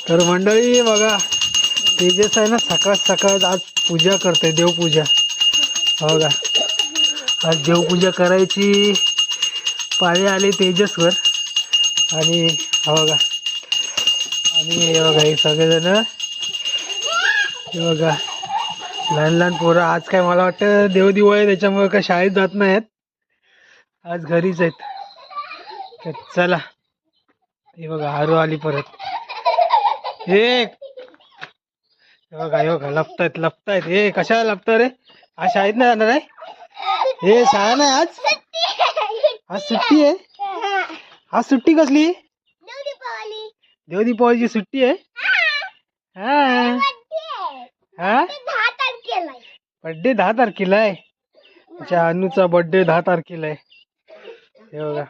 तर मंडळी बघा, तेजस आहे ना सकाळ सकाळ आज पूजा करते, देवपूजा. हो का, आज देवपूजा करायची पाळी आली तेजसवर. आणि हो का, आणि हे बघा हे सगळेजण, हे बघा लहान लहान पोरं. आज काय मला वाटतं देवदिवाळी आहे त्याच्यामुळे काय शाळेत जात नाहीत, आज घरीच आहेत. तर चला, हे बघा आरू आली परत. हे बघा, हे बघा लपतायत. हे कशाला लपत रे? आज शाळेत नाही जाणार आहे? हे शाळा नाही आज? आज सुट्टी आहे? आज सुट्टी कसली? देवदीपावलीची सुट्टी आहे. हा हा, बर्थडे 10 तारखेला आहे. अच्छा, अनुचा बर्थडे 10 तारखेला आहे. हे बघा